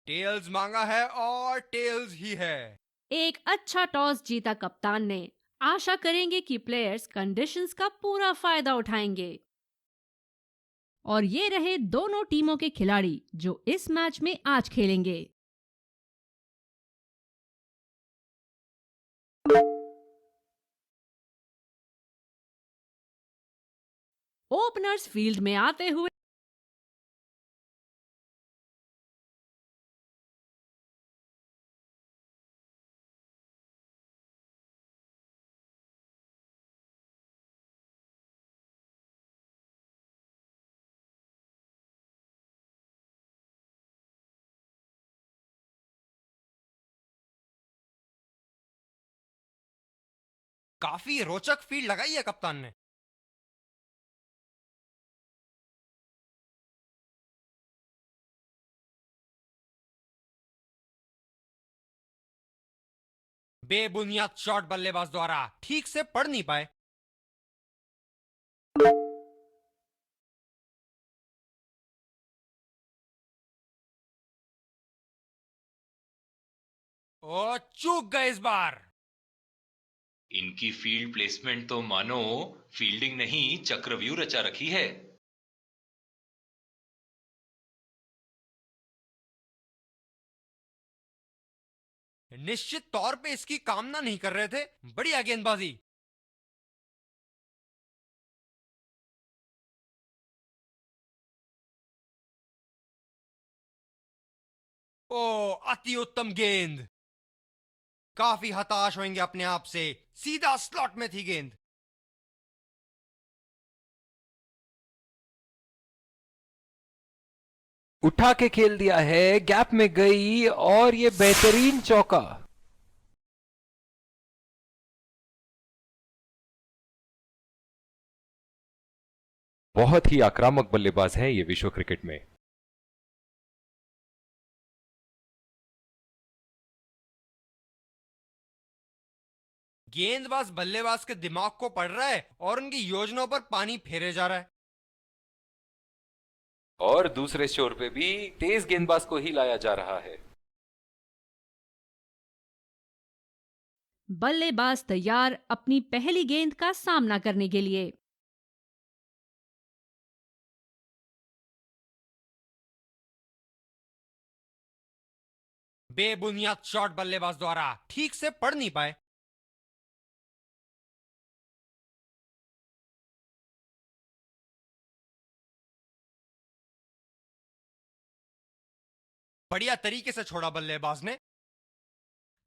Tales मांगा है और टेल्स ही है। एक अच्छा टॉस जीता कप्तान ने। आशा करेंगे कि प्लेयर्स कंडीशंस का पूरा फायदा उठाएंगे। और ये रहे दोनों टीमों के खिलाड़ी जो इस मैच में आज खेलेंगे। ओपनर्स फील्ड में आते हुए काफी रोचक फील्ड लगाई है कप्तान ने। बेबुनियाद शॉट बल्लेबाज द्वारा ठीक से पढ़ नहीं पाए। ओ, चूक गए इस बार। इनकी फील्ड प्लेसमेंट तो मानो फील्डिंग नहीं चक्रव्यूह रचा रखी है। निश्चित तौर पे इसकी कामना नहीं कर रहे थे। बढ़िया गेंदबाजी। ओ, अति उत्तम गेंद। काफी हताश होंगे अपने आप से। सीधा स्लॉट में थी गेंद। उठा के खेल दिया है, गैप में गई और ये बेहतरीन चौका। बहुत ही आक्रामक बल्लेबाज हैं ये विश्व क्रिकेट में। गेंदबाज बल्लेबाज के दिमाग को पढ़ रहा है और उनकी योजनाओं पर पानी फेरे जा रहा है। और दूसरे छोर पे भी तेज गेंदबाज को ही लाया जा रहा है। बल्लेबाज तैयार अपनी पहली गेंद का सामना करने के लिए। बेबुनियाद शॉट बल्लेबाज द्वारा ठीक से पढ़ नहीं पाए। बढ़िया तरीके से छोड़ा बल्लेबाज ने।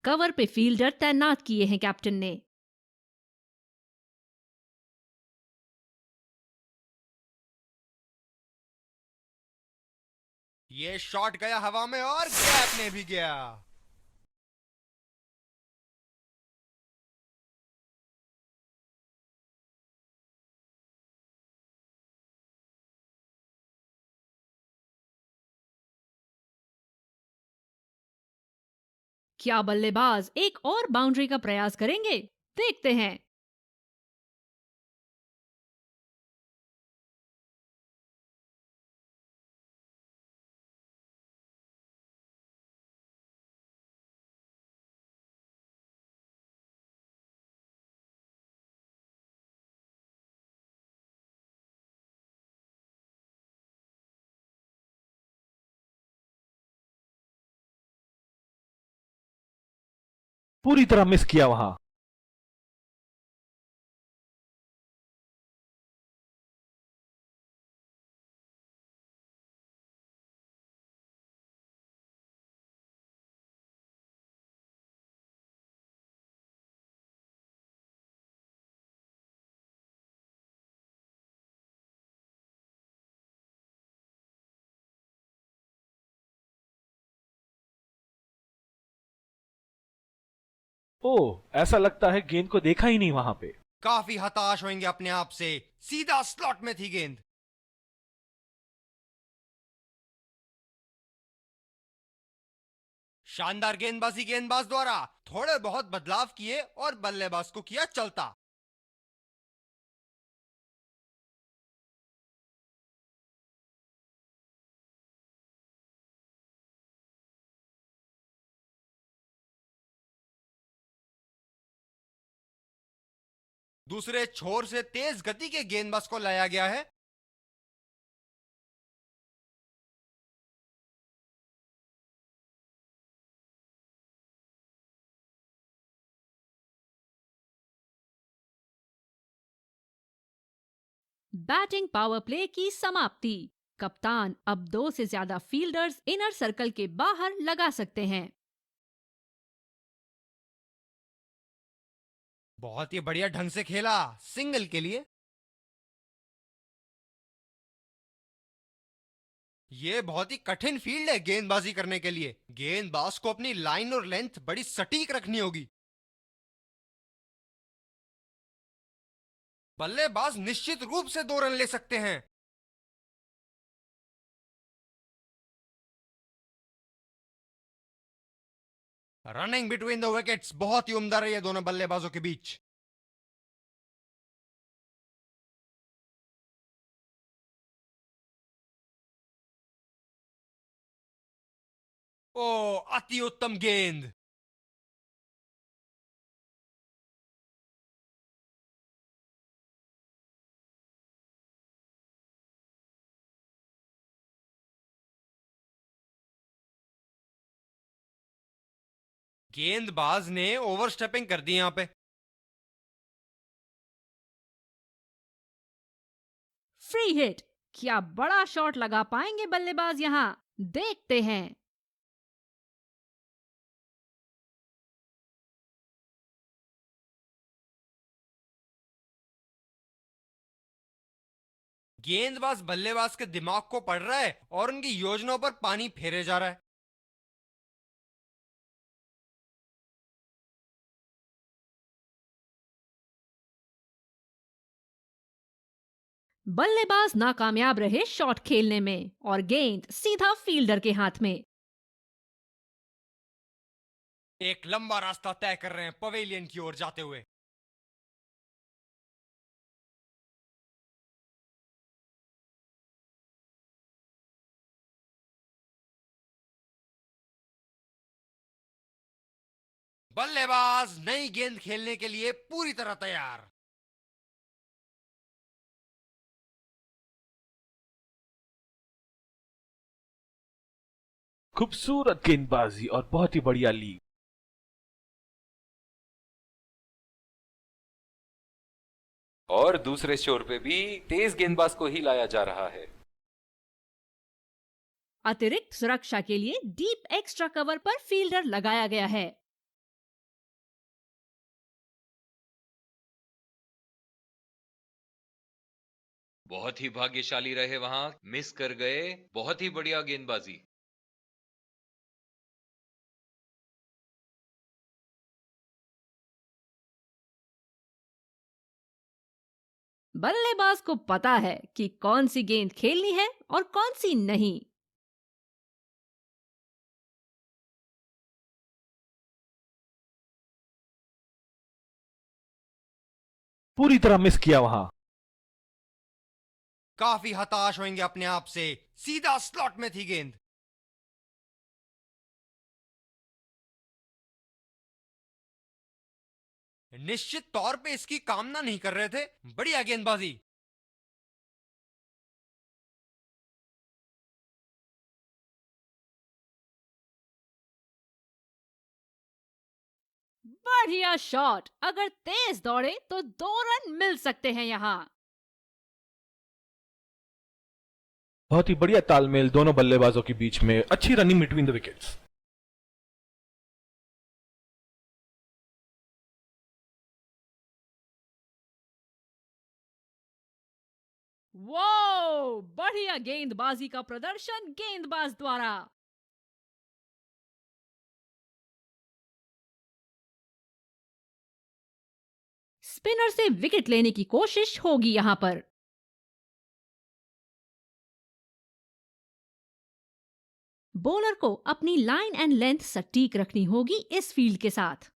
कवर पे फील्डर तैनात किए हैं कैप्टन ने। ये शॉट गया हवा में और गैप में भी गया। क्या बल्लेबाज एक और बाउंड्री का प्रयास करेंगे? देखते हैं। पूरी तरह मिस किया वहां। ओह, ऐसा लगता है गेंद को देखा ही नहीं वहां पे। काफी हताश होंगे अपने आप से। सीधा स्लॉट में थी गेंद। शानदार गेंदबाजी गेंदबाज द्वारा थोड़े बहुत बदलाव किए और बल्लेबाज को किया चलता। दूसरे छोर से तेज गति के गेंदबाज को लाया गया है। बैटिंग पावर प्ले की समाप्ति। कप्तान अब 2 से ज्यादा फील्डर्स इनर सर्कल के बाहर लगा सकते हैं। बहुत ही बढ़िया ढंग से खेला सिंगल के लिए। ये बहुत ही कठिन फील्ड है गेंदबाजी करने के लिए। गेंदबाज को अपनी लाइन और लेंथ बड़ी सटीक रखनी होगी। बल्लेबाज निश्चित रूप से 2 रन ले सकते हैं। रनिंग बिटवीन द विकेट्स बहुत ही उम्दा रही है दोनों बल्लेबाजों के बीच। ओ, अति उत्तम गेंद। गेंदबाज ने ओवर स्टेपिंग कर दी यहां पे। Free hit. क्या बड़ा शॉट लगा पाएंगे बल्लेबाज यहां? देखते हैं। गेंदबाज बल्लेबाज के दिमाग को पढ़ रहा है और उनकी योजनाओं पर पानी फेरे जा रहा है। बल्लेबाज नाकामयाब रहे शॉट खेलने में और गेंद सीधा फील्डर के हाथ में। एक लंबा रास्ता तय कर रहे हैं पवेलियन की ओर जाते हुए। बल्लेबाज नई गेंद खेलने के लिए पूरी तरह तैयार। खूबसूरत गेंदबाजी और बहुत ही बढ़िया लीग। और दूसरे छोर पे भी तेज गेंदबाज को ही लाया जा रहा है। अतिरिक्त सुरक्षा के लिए डीप एक्स्ट्रा कवर पर फील्डर लगाया गया है। बहुत ही भाग्यशाली रहे वहां, मिस कर गए। बहुत ही बढ़िया गेंदबाजी। बल्लेबाज को पता है कि कौन सी गेंद खेलनी है और कौन सी नहीं। पूरी तरह मिस किया वहां। काफी हताश होंगे अपने आप से। सीधा स्लॉट में थी गेंद। निश्चित तौर पे इसकी कामना नहीं कर रहे थे। बढ़िया गेंदबाजी। बढ़िया शॉट। अगर तेज दौड़े तो 2 रन मिल सकते हैं यहां। बहुत ही बढ़िया तालमेल दोनों बल्लेबाजों के बीच में। अच्छी रनिंग बिटवीन द विकेट्स। वो बढ़िया गेंदबाजी का प्रदर्शन गेंदबाज द्वारा। स्पिनर से विकेट लेने की कोशिश होगी यहां पर। बॉलर को अपनी लाइन एंड लेंथ सटीक रखनी होगी इस फील्ड के साथ।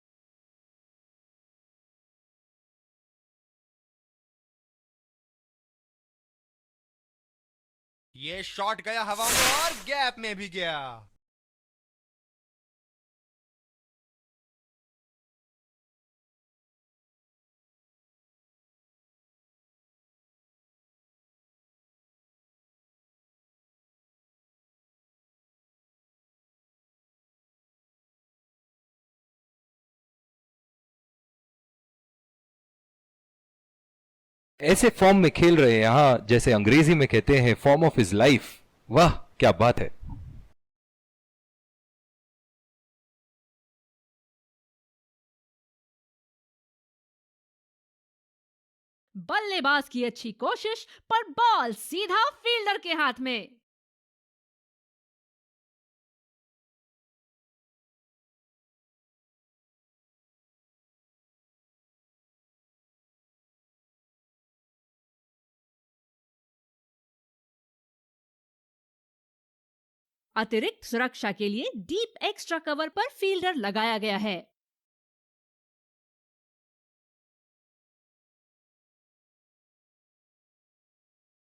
ये शॉट गया हवा में और गैप में भी गया। ऐसे फॉर्म में खेल रहे हैं यहां, जैसे अंग्रेजी में कहते हैं फॉर्म ऑफ हिज लाइफ। वाह क्या बात है। बल्लेबाज की अच्छी कोशिश, पर बॉल सीधा फील्डर के हाथ में। अतिरिक्त सुरक्षा के लिए डीप एक्स्ट्रा कवर पर फील्डर लगाया गया है।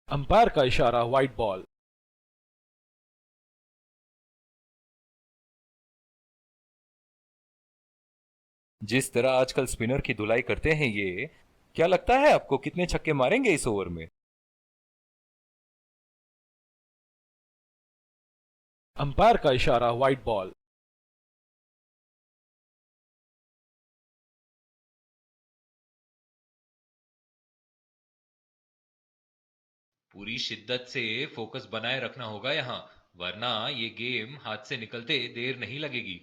अंपायर का इशारा, वाइड बॉल। जिस तरह आजकल स्पिनर की धुलाई करते हैं ये, क्या लगता है आपको कितने छक्के मारेंगे इस ओवर में? अंपायर का इशारा, वाइड बॉल। पूरी शिद्दत से फोकस बनाए रखना होगा यहाँ, वरना ये गेम हाथ से निकलते देर नहीं लगेगी।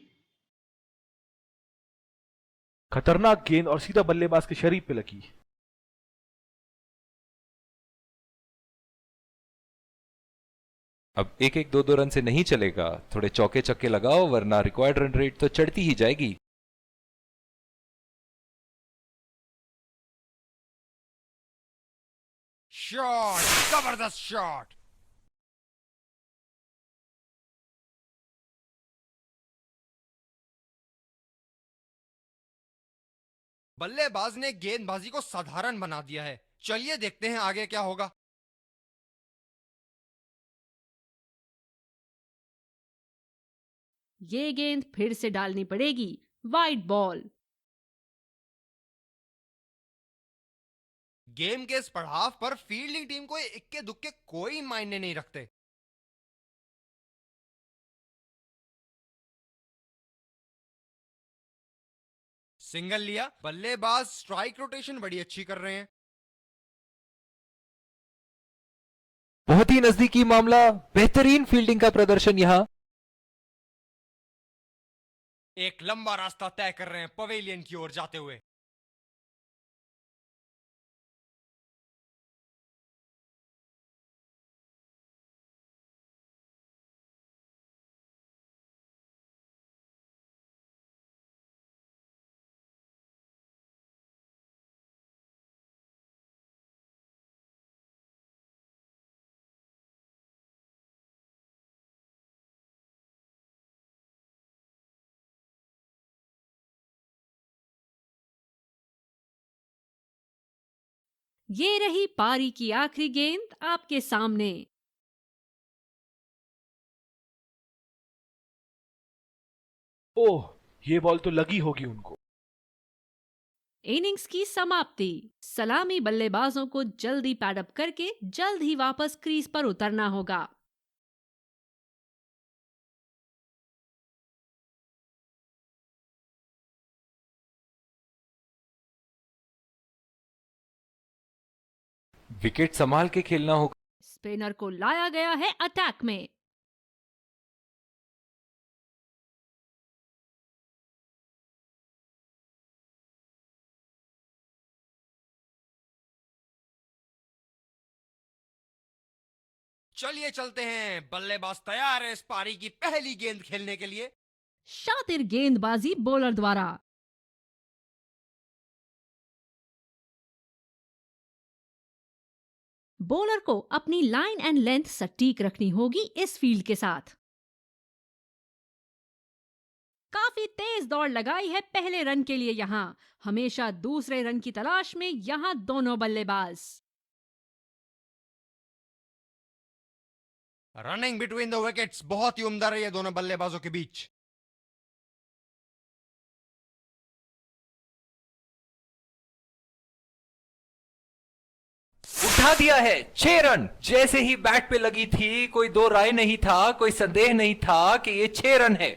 खतरनाक गेंद और सीधा बल्लेबाज के शरीर पे लगी। अब एक एक दो दो रन से नहीं चलेगा, थोड़े चौके छक्के लगाओ वरना रिक्वायर्ड रन रेट तो चढ़ती ही जाएगी। शॉट, जबरदस्त शॉट। बल्लेबाज ने गेंदबाजी को साधारण बना दिया है। चलिए देखते हैं आगे क्या होगा। ये गेंद फिर से डालनी पड़ेगी, वाइड बॉल। गेम के इस पड़ाव पर फील्डिंग टीम को इक्के दुक्के कोई मायने नहीं रखते। सिंगल लिया, बल्लेबाज स्ट्राइक रोटेशन बड़ी अच्छी कर रहे हैं। बहुत ही नजदीकी मामला, बेहतरीन फील्डिंग का प्रदर्शन यहां। एक लंबा रास्ता तय कर रहे हैं पवेलियन की ओर जाते हुए। ये रही पारी की आखिरी गेंद आपके सामने। ओह, ये बॉल तो लगी होगी उनको। इनिंग्स की समाप्ति। सलामी बल्लेबाजों को जल्दी पैडअप करके जल्द ही वापस क्रीज पर उतरना होगा। विकेट संभाल के खेलना होगा। स्पिनर को लाया गया है अटैक में। चलिए चलते हैं, बल्लेबाज तैयार है इस पारी की पहली गेंद खेलने के लिए। शातिर गेंदबाजी बॉलर द्वारा। बॉलर को अपनी लाइन एंड लेंथ सटीक रखनी होगी इस फील्ड के साथ। काफी तेज दौड़ लगाई है पहले रन के लिए यहां, हमेशा दूसरे रन की तलाश में यहां दोनों बल्लेबाज। रनिंग बिटवीन द विकेट्स बहुत ही उम्दा रही है दोनों बल्लेबाजों के बीच। उठा दिया है 6 रन। जैसे ही बैट पे लगी थी, कोई दो राय नहीं था, कोई संदेह नहीं था कि ये 6 रन है।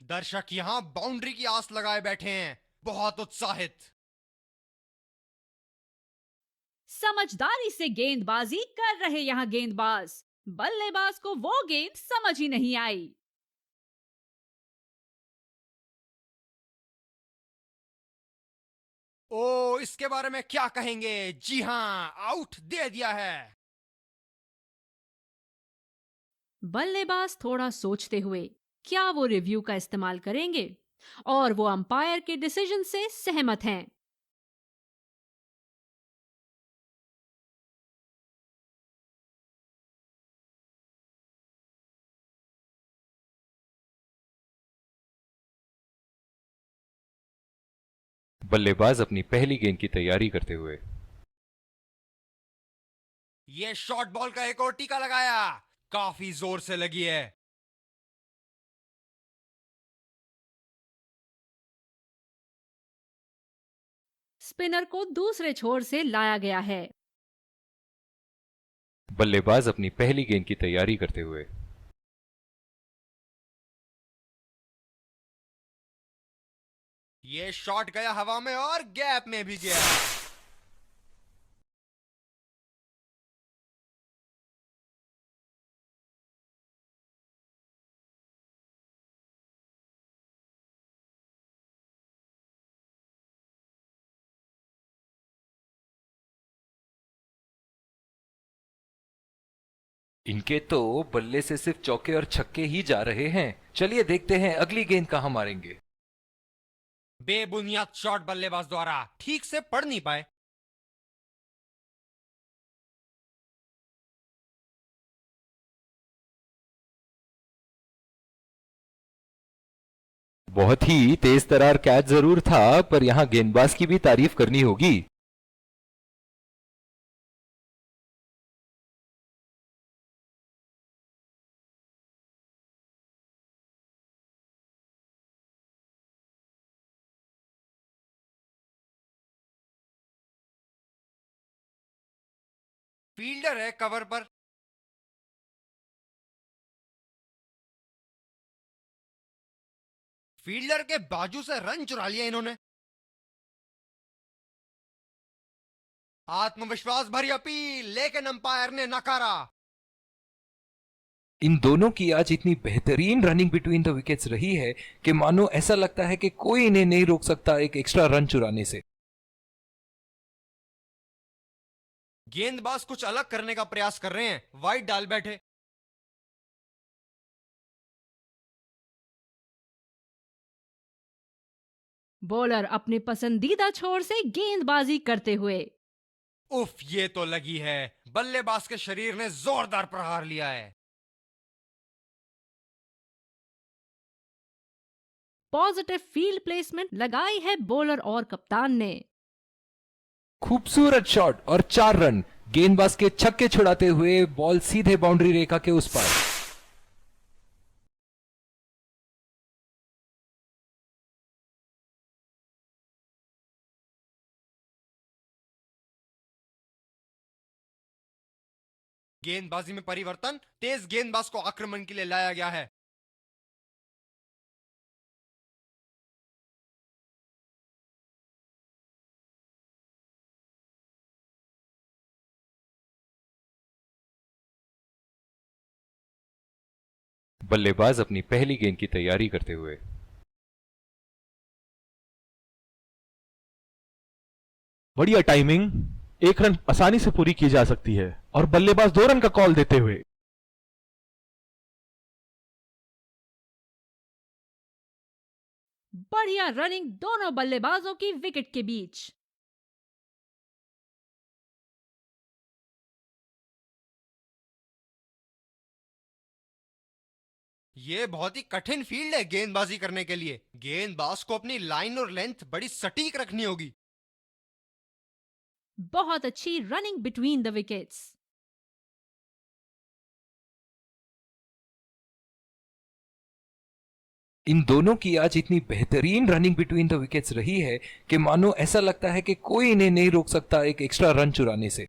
दर्शक यहाँ बाउंड्री की आस लगाए बैठे हैं, बहुत उत्साहित। समझदारी से गेंदबाजी कर रहे यहाँ गेंदबाज। बल्लेबाज को वो गेंद समझ ही नहीं आई। ओ, इसके बारे में क्या कहेंगे? जी हां, आउट दे दिया है। बल्लेबाज थोड़ा सोचते हुए क्या वो रिव्यू का इस्तेमाल करेंगे और वो अंपायर के डिसीजन से सहमत हैं। बल्लेबाज अपनी पहली गेंद की तैयारी करते हुए। ये शॉर्ट बॉल का एक और टीका लगाया, काफी जोर से लगी है। स्पिनर को दूसरे छोर से लाया गया है। बल्लेबाज अपनी पहली गेंद की तैयारी करते हुए। ये शॉट गया हवा में और गैप में भी गया। इनके तो बल्ले से सिर्फ चौके और छक्के ही जा रहे हैं। चलिए देखते हैं अगली गेंद कहां मारेंगे। बेबुनियाद शॉट बल्लेबाज द्वारा ठीक से पढ़ नहीं पाए। बहुत ही तेज तरार कैच जरूर था, पर यहां गेंदबाज की भी तारीफ करनी होगी। फील्डर है कवर पर। फील्डर के बाजू से रन चुरा लिया इन्होंने। आत्मविश्वास भरी अपील, लेकिन अंपायर ने नकारा। इन दोनों की आज इतनी बेहतरीन रनिंग बिटवीन द विकेट्स रही है कि मानो ऐसा लगता है कि कोई इन्हें नहीं रोक सकता एक एक्स्ट्रा रन चुराने से। गेंदबाज कुछ अलग करने का प्रयास कर रहे हैं, वाइड डाल बैठे। बॉलर अपने पसंदीदा छोर से गेंदबाजी करते हुए। उफ, ये तो लगी है। बल्लेबाज के शरीर ने जोरदार प्रहार लिया है। पॉजिटिव फील्ड प्लेसमेंट लगाई है बॉलर और कप्तान ने। खूबसूरत शॉट और 4 रन। गेंदबाज के छक्के छुड़ाते हुए बॉल सीधे बाउंड्री रेखा के उस पार। गेंदबाजी में परिवर्तन, तेज गेंदबाज को आक्रमण के लिए लाया गया है। बल्लेबाज अपनी पहली गेंद की तैयारी करते हुए। बढ़िया टाइमिंग, 1 रन आसानी से पूरी की जा सकती है और बल्लेबाज 2 रन का कॉल देते हुए। बढ़िया रनिंग दोनों बल्लेबाजों की विकेट के बीच। ये बहुत ही कठिन फील्ड है गेंदबाजी करने के लिए। गेंदबाज को अपनी लाइन और लेंथ बड़ी सटीक रखनी होगी। बहुत अच्छी रनिंग बिटवीन द विकेट्स। इन दोनों की आज इतनी बेहतरीन रनिंग बिटवीन द विकेट्स रही है कि मानो ऐसा लगता है कि कोई इन्हें नहीं रोक सकता एक एक्स्ट्रा रन चुराने से।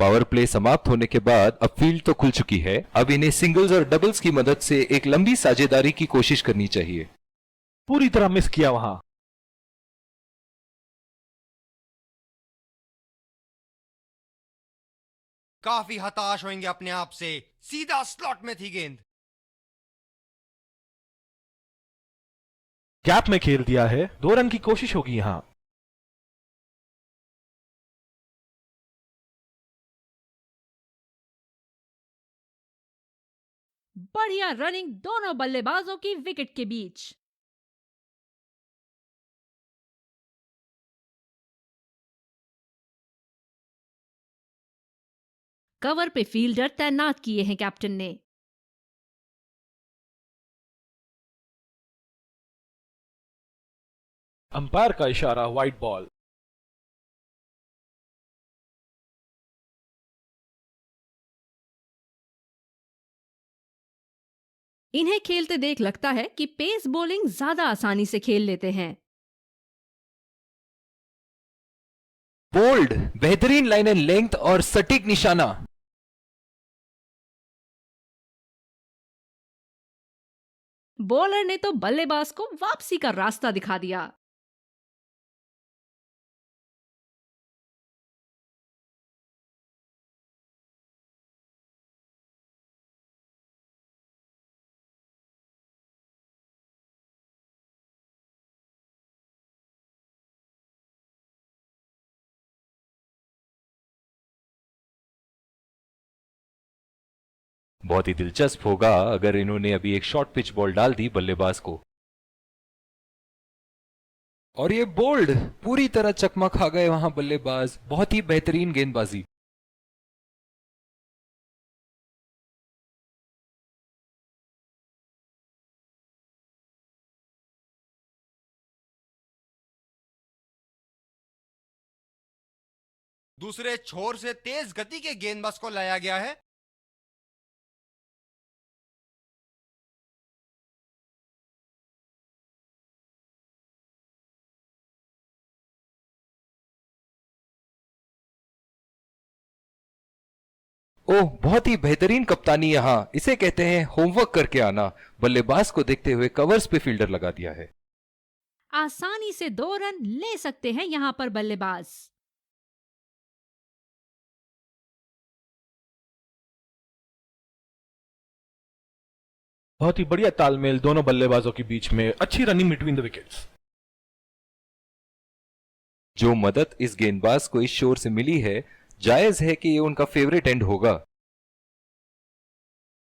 पावर प्ले समाप्त होने के बाद अब फील्ड तो खुल चुकी है, अब इन्हें सिंगल्स और डबल्स की मदद से एक लंबी साझेदारी की कोशिश करनी चाहिए। पूरी तरह मिस किया वहां। काफी हताश होंगे अपने आप से, सीधा स्लॉट में थी गेंद। गैप में खेल दिया है, 2 रन की कोशिश होगी यहां। बढ़िया रनिंग दोनों बल्लेबाजों की विकेट के बीच। कवर पे फील्डर तैनात किए हैं कैप्टन ने। अंपायर का इशारा, वाइड बॉल। इन्हें खेलते देख लगता है कि पेस बॉलिंग ज्यादा आसानी से खेल लेते हैं। बोल्ड, बेहतरीन लाइन एंड लेंथ और सटीक निशाना। बॉलर ने तो बल्लेबाज को वापसी का रास्ता दिखा दिया। बहुत ही दिलचस्प होगा अगर इन्होंने अभी एक शॉर्ट पिच बॉल डाल दी बल्लेबाज को। और ये बोल्ड, पूरी तरह चकमा खा गए वहां बल्लेबाज। बहुत ही बेहतरीन गेंदबाजी। दूसरे छोर से तेज गति के गेंदबाज को लाया गया है। ओह, बहुत ही बेहतरीन कप्तानी। यहां इसे कहते हैं होमवर्क करके आना। बल्लेबाज को देखते हुए कवर्स पे फील्डर लगा दिया है। आसानी से 2 रन ले सकते हैं यहां पर बल्लेबाज। बहुत ही बढ़िया तालमेल दोनों बल्लेबाजों के बीच में, अच्छी रनिंग बिटवीन द विकेट्स। जो मदद इस गेंदबाज को इस शोर से मिली है, जायज है कि ये उनका फेवरेट एंड होगा।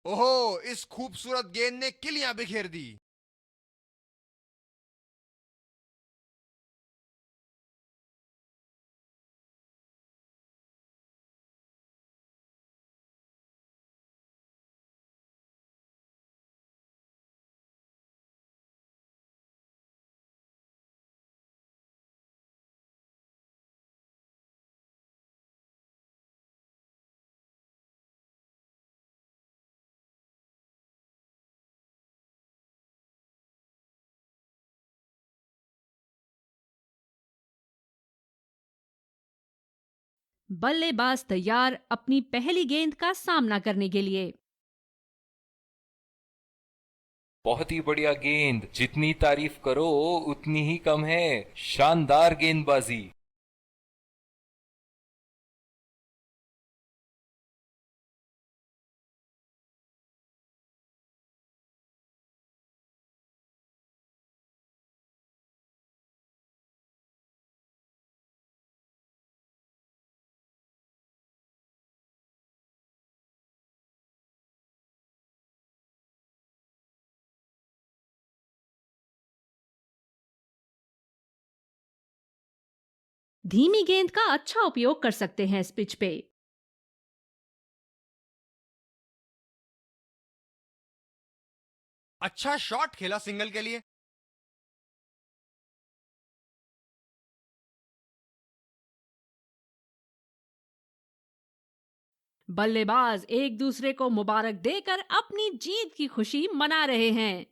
ओहो, इस खूबसूरत गेंद ने किलियां बिखेर दी। बल्लेबाज तैयार अपनी पहली गेंद का सामना करने के लिए। बहुत ही बढ़िया गेंद, जितनी तारीफ करो उतनी ही कम है। शानदार गेंदबाजी। धीमी गेंद का अच्छा उपयोग कर सकते हैं इस पिच पे। अच्छा शॉट खेला सिंगल के लिए। बल्लेबाज एक दूसरे को मुबारक देकर अपनी जीत की खुशी मना रहे हैं।